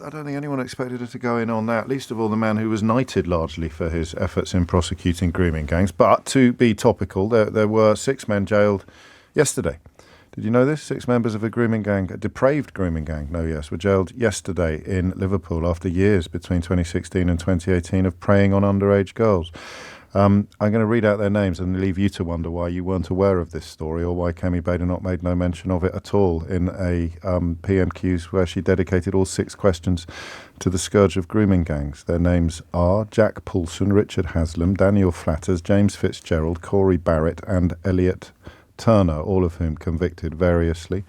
I don't think anyone expected her to go in on that, least of all the man who was knighted largely for his efforts in prosecuting grooming gangs. But to be topical, there were 6 men jailed yesterday. Did you know this? 6 members of a grooming gang, a depraved grooming gang, were jailed yesterday in Liverpool after years between 2016 and 2018 of preying on underage girls. I'm going to read out their names and leave you to wonder why you weren't aware of this story or why Kemi Badenoch made no mention of it at all in a PMQs where she dedicated all 6 questions to the scourge of grooming gangs. Their names are Jack Poulson, Richard Haslam, Daniel Flatters, James Fitzgerald, Corey Barrett and Elliot Turner, all of whom convicted variously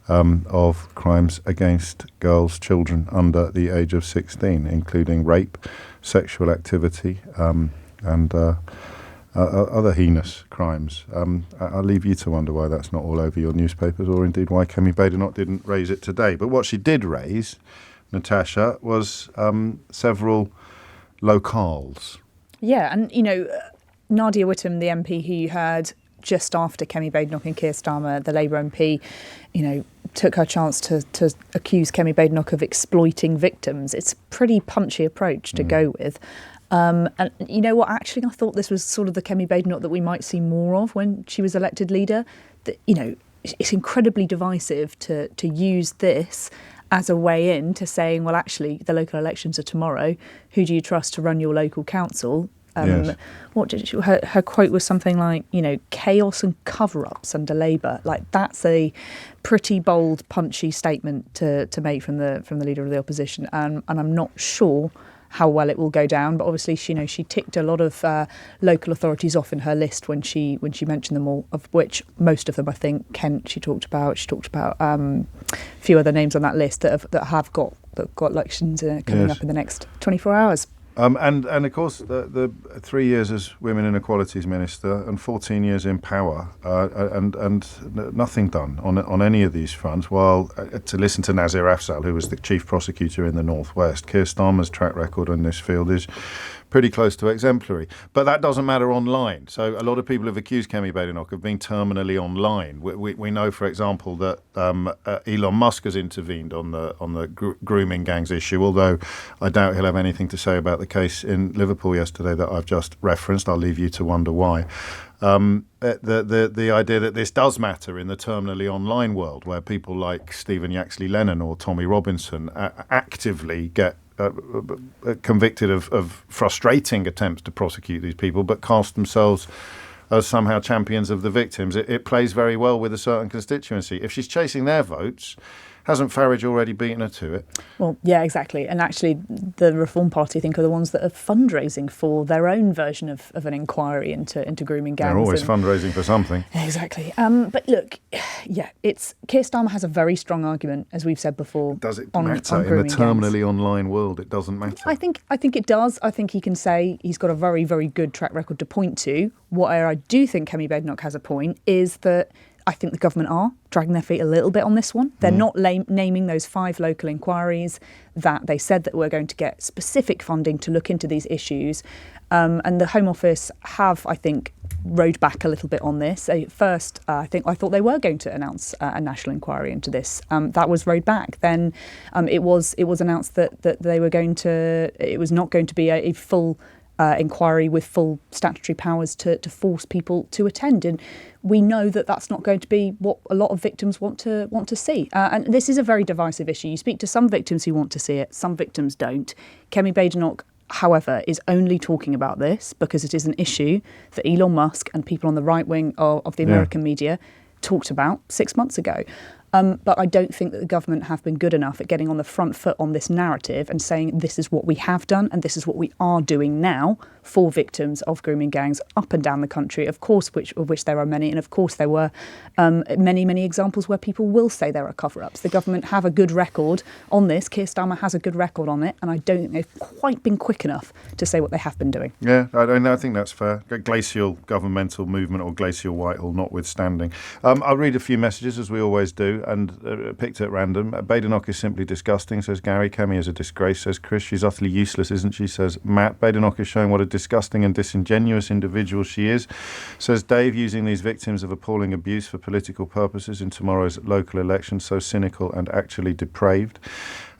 of crimes against girls, children under the age of 16, including rape, sexual activity, and other heinous crimes. I'll leave you to wonder why that's not all over your newspapers, or indeed why Kemi Badenoch didn't raise it today. But what she did raise, Natasha, was several locales. Yeah, and, Nadia Whittome, the MP who you heard just after Kemi Badenoch and Keir Starmer, the Labour MP, took her chance to accuse Kemi Badenoch of exploiting victims. It's a pretty punchy approach to go with. And you know what, actually, I thought this was sort of the Kemi Badenoch that we might see more of when she was elected leader. That, it's incredibly divisive to use this as a way in to saying, well, actually, the local elections are tomorrow. Who do you trust to run your local council? Yes. What did her quote was something like, chaos and cover-ups under Labour. Like, that's a pretty bold, punchy statement to make from the leader of the opposition, and I'm not sure how well it will go down. But obviously, she ticked a lot of local authorities off in her list when she mentioned them all, of which most of them, I think, Kent. She talked about a few other names on that list that have got elections coming up in the next 24 hours. And of course, the 3 years as Women and Equalities Minister and 14 years in power, and nothing done on any of these fronts. While to listen to Nazir Afzal, who was the chief prosecutor in the Northwest, Keir Starmer's track record in this field is pretty close to exemplary. But that doesn't matter online. So a lot of people have accused Kemi Badenoch of being terminally online. We know, for example, that Elon Musk has intervened on the grooming gangs issue, although I doubt he'll have anything to say about the case in Liverpool yesterday that I've just referenced. I'll leave you to wonder why. The idea that this does matter in the terminally online world, where people like Stephen Yaxley-Lennon or Tommy Robinson actively get convicted of frustrating attempts to prosecute these people, but cast themselves as somehow champions of the victims. It plays very well with a certain constituency. If she's chasing their votes, hasn't Farage already beaten her to it? Well, yeah, exactly. And actually, the Reform Party, I think, are the ones that are fundraising for their own version of an inquiry into grooming gangs. They're always fundraising for something. Exactly. But look, yeah, Keir Starmer has a very strong argument, as we've said before. Does it matter in the terminally online world? It doesn't matter. I think it does. I think he can say he's got a very, very good track record to point to. What I do think Kemi Badenoch has a point is that I think the government are dragging their feet a little bit on this one. They're not naming those 5 local inquiries that they said that we're going to get specific funding to look into these issues. And the Home Office have, I think, rode back a little bit on this. First, I thought they were going to announce a national inquiry into this. That was rode back. Then it was announced that they were going to. It was not going to be a full inquiry with full statutory powers to force people to attend, and we know that that's not going to be what a lot of victims want to see. And this is a very divisive issue. You speak to some victims who want to see it, some victims don't. Kemi Badenoch, however, is only talking about this because it is an issue that Elon Musk and people on the right wing of the American media talked about 6 months ago. But I don't think that the government have been good enough at getting on the front foot on this narrative and saying this is what we have done and this is what we are doing now for victims of grooming gangs up and down the country, of course, of which there are many. And of course, there were many, many examples where people will say there are cover-ups. The government have a good record on this. Keir Starmer has a good record on it. And I don't think they've quite been quick enough to say what they have been doing. Yeah, I think that's fair. Glacial governmental movement or glacial Whitehall notwithstanding. I'll read a few messages, as we always do, and picked at random. Badenoch is simply disgusting, says Gary. Kemi is a disgrace, says Chris. She's utterly useless, isn't she, says Matt. Badenoch is showing what a disgusting and disingenuous individual she is, says Dave, using these victims of appalling abuse for political purposes in tomorrow's local election. So cynical and actually depraved.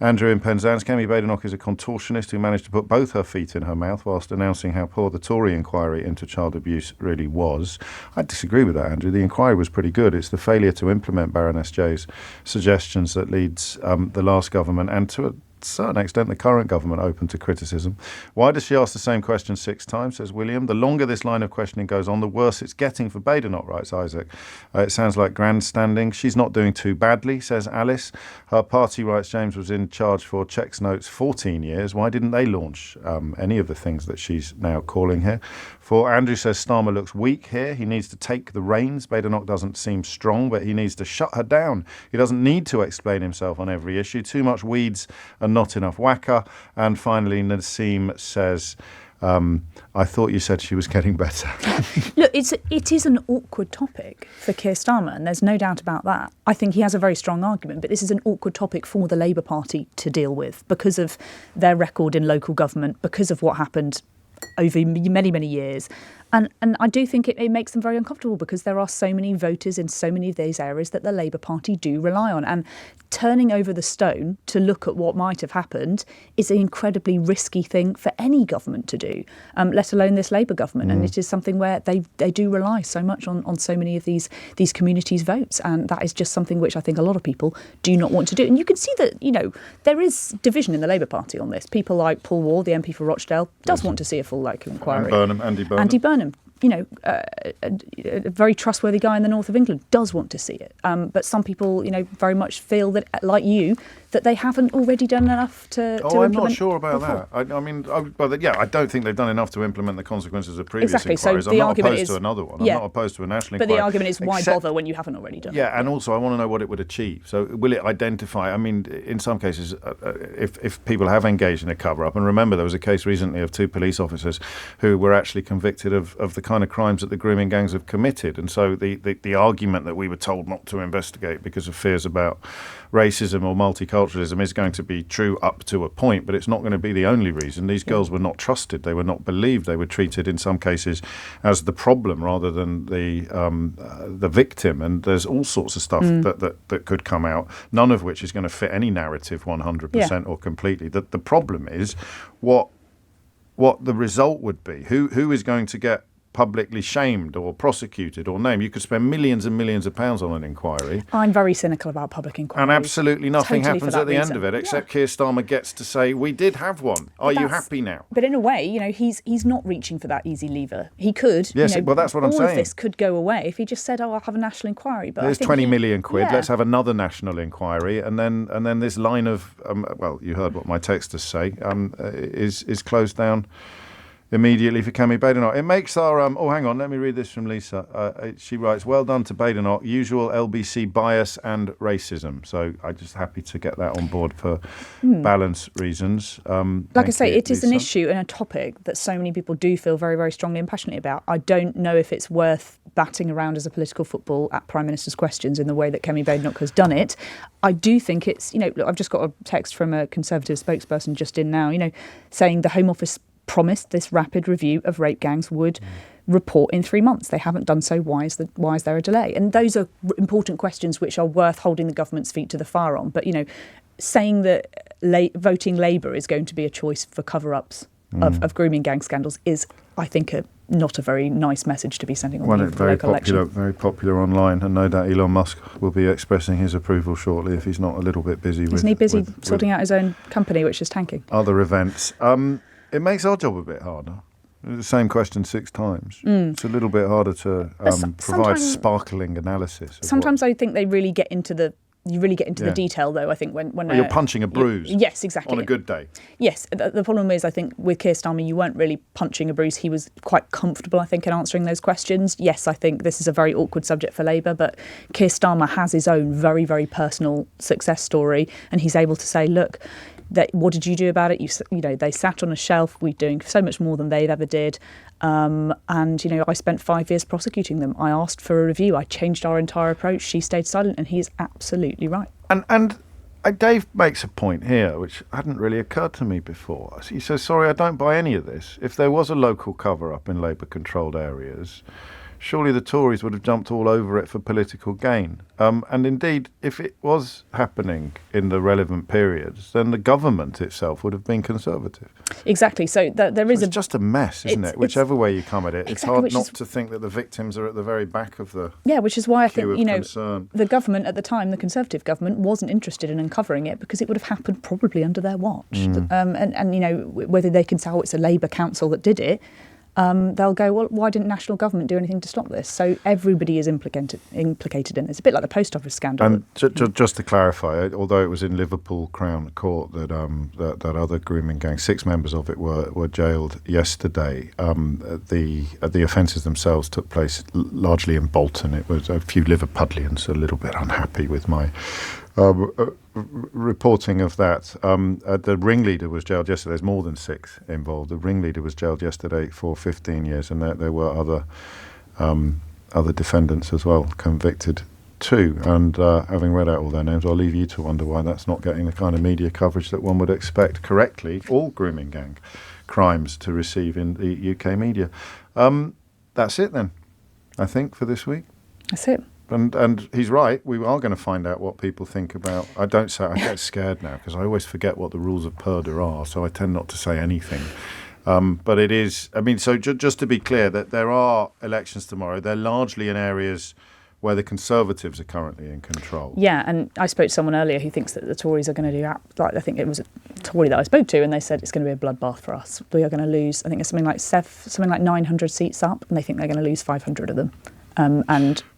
Andrew in Penzance, Kemi Badenoch is a contortionist who managed to put both her feet in her mouth whilst announcing how poor the Tory inquiry into child abuse really was. I disagree with that, Andrew. The inquiry was pretty good. It's the failure to implement Baroness J's suggestions that leads the last government and to a certain extent the current government open to criticism. Why does she ask the same question 6 times, says William. The longer this line of questioning goes on, the worse it's getting for Badenoch, writes Isaac. It sounds like grandstanding. She's not doing too badly, says Alice. Her party, writes James, was in charge for checks notes 14 years. Why didn't they launch any of the things that she's now calling here for? Andrew says Starmer looks weak here. He needs to take the reins. Badenoch doesn't seem strong, but he needs to shut her down. He doesn't need to explain himself on every issue. Too much weeds and not enough whacker. And finally, Nassim says, I thought you said she was getting better. Look, it is an awkward topic for Keir Starmer, and there's no doubt about that. I think he has a very strong argument, but this is an awkward topic for the Labour Party to deal with because of their record in local government, because of what happened over many, many years. And I do think it makes them very uncomfortable because there are so many voters in so many of these areas that the Labour Party do rely on. And turning over the stone to look at what might have happened is an incredibly risky thing for any government to do, let alone this Labour government. And it is something where they do rely so much on so many of these communities' votes. And that is just something which I think a lot of people do not want to do. And you can see that, there is division in the Labour Party on this. People like Paul Ward, the MP for Rochdale, does want to see a full local inquiry. Andy Burnham. A very trustworthy guy in the north of England does want to see it. But some people, very much feel that, like you, that they haven't already done enough to implement. I'm not sure about before. that. I don't think they've done enough to implement the consequences of previous inquiries. So I'm not opposed to another one. I'm not opposed to a national inquiry. But the argument is, why bother when you haven't already done it? Yeah, and also I want to know what it would achieve. So will it identify, in some cases, if people have engaged in a cover-up, and remember there was a case recently of 2 police officers who were actually convicted of the kind of crimes that the grooming gangs have committed. And so the argument that we were told not to investigate because of fears about racism or multiculturalism is going to be true up to a point, but it's not going to be the only reason. These girls were not trusted. They were not believed. They were treated in some cases as the problem rather than the victim. And there's all sorts of stuff that could come out, none of which is going to fit any narrative 100% or completely. The problem is what the result would be. Who is going to get publicly shamed or prosecuted or named? You could spend millions and millions of pounds on an inquiry. I'm very cynical about public inquiries. And absolutely nothing Totally happens at the end of it, except Keir Starmer gets to say, we did have one. Are you happy now? But in a way, he's not reaching for that easy lever. He could. Yes, well, that's what I'm saying. All of this could go away if he just said, I'll have a national inquiry. But there's 20 million quid. Let's have another national inquiry. And then this line of, you heard what my texters say, is closed down immediately for Kemi Badenoch. It makes our... hang on, let me read this from Lisa. She writes, well done to Badenoch, usual LBC bias and racism. So I'm just happy to get that on board for balance reasons. Like I say, it is an issue and a topic that so many people do feel very, very strongly and passionately about. I don't know if it's worth batting around as a political football at Prime Minister's questions in the way that Kemi Badenoch has done it. I do think it's... look, I've just got a text from a Conservative spokesperson just in now, saying the Home Office promised this rapid review of rape gangs would report in 3 months. They haven't done so. Why is there a delay? And those are important questions which are worth holding the government's feet to the fire on. But, saying that voting Labour is going to be a choice for cover-ups of grooming gang scandals is, I think, not a very nice message to be sending on the local election. Very popular online, and no doubt Elon Musk will be expressing his approval shortly if he's not a little bit busy. Isn't he busy sorting out his own company, which is tanking? Other events. It makes our job a bit harder. The same question 6 times. It's a little bit harder to provide sparkling analysis. Sometimes I think they really get into the the detail, though. I think when you're punching a bruise. Yes, exactly. On a good day. Yes. The problem is, I think with Keir Starmer, you weren't really punching a bruise. He was quite comfortable, I think, in answering those questions. Yes, I think this is a very awkward subject for Labour, but Keir Starmer has his own very, very personal success story, and he's able to say, look, what did you do about it? They sat on a shelf. We're doing so much more than they've ever did. And, I spent 5 years prosecuting them. I asked for a review. I changed our entire approach. She stayed silent, and he's absolutely right. And Dave makes a point here, which hadn't really occurred to me before. He says, sorry, I don't buy any of this. If there was a local cover-up in Labour-controlled areas, surely the Tories would have jumped all over it for political gain. And indeed, if it was happening in the relevant periods, then the government itself would have been Conservative. Exactly. So there is it's just a mess, isn't it? Whichever way you come at it, it's hard not to think that the victims are at the very back of the which is why I think concern. The government at the time, the Conservative government, wasn't interested in uncovering it because it would have happened probably under their watch. And whether they can say, oh, it's a Labour council that did it, they'll go, well, why didn't national government do anything to stop this? So everybody is implicated in it. It's a bit like the post office scandal. And just to clarify, although it was in Liverpool Crown Court that that other grooming gang, 6 members of it were jailed yesterday. The offences themselves took place largely in Bolton. It was a few Liverpudlians a little bit unhappy with my reporting of that. The ringleader was jailed yesterday. There's more than 6 involved. The ringleader was jailed yesterday for 15 years, and there were other defendants as well convicted too. And having read out all their names, I'll leave you to wonder why that's not getting the kind of media coverage that one would expect correctly all grooming gang crimes to receive in the UK media. That's it then, I think, for this week. That's it. And he's right. We are going to find out what people think about. I get scared now because I always forget what the rules of purdah are, so I tend not to say anything. But it is. I mean, so just to be clear, that there are elections tomorrow. They're largely in areas where the Conservatives are currently in control. Yeah, and I spoke to someone earlier who thinks that the Tories are going to do that. Like, I think it was a Tory that I spoke to, and they said it's going to be a bloodbath for us. We are going to lose. I think it's something like 900 seats up, and they think they're going to lose 500 of them.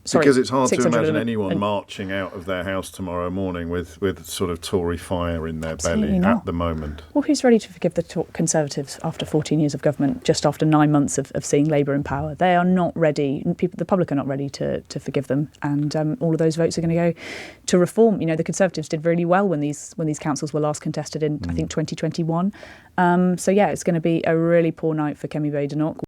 Because it's hard to imagine anyone marching out of their house tomorrow morning with sort of Tory fire in their belly at the moment. Well, who's ready to forgive the Conservatives after 14 years of government, just after 9 months of seeing Labour in power? They are not ready. The public are not ready to forgive them, and all of those votes are going to go to reform. The Conservatives did really well when these councils were last contested in, I think, 2021. So it's going to be a really poor night for Kemi Badenoch.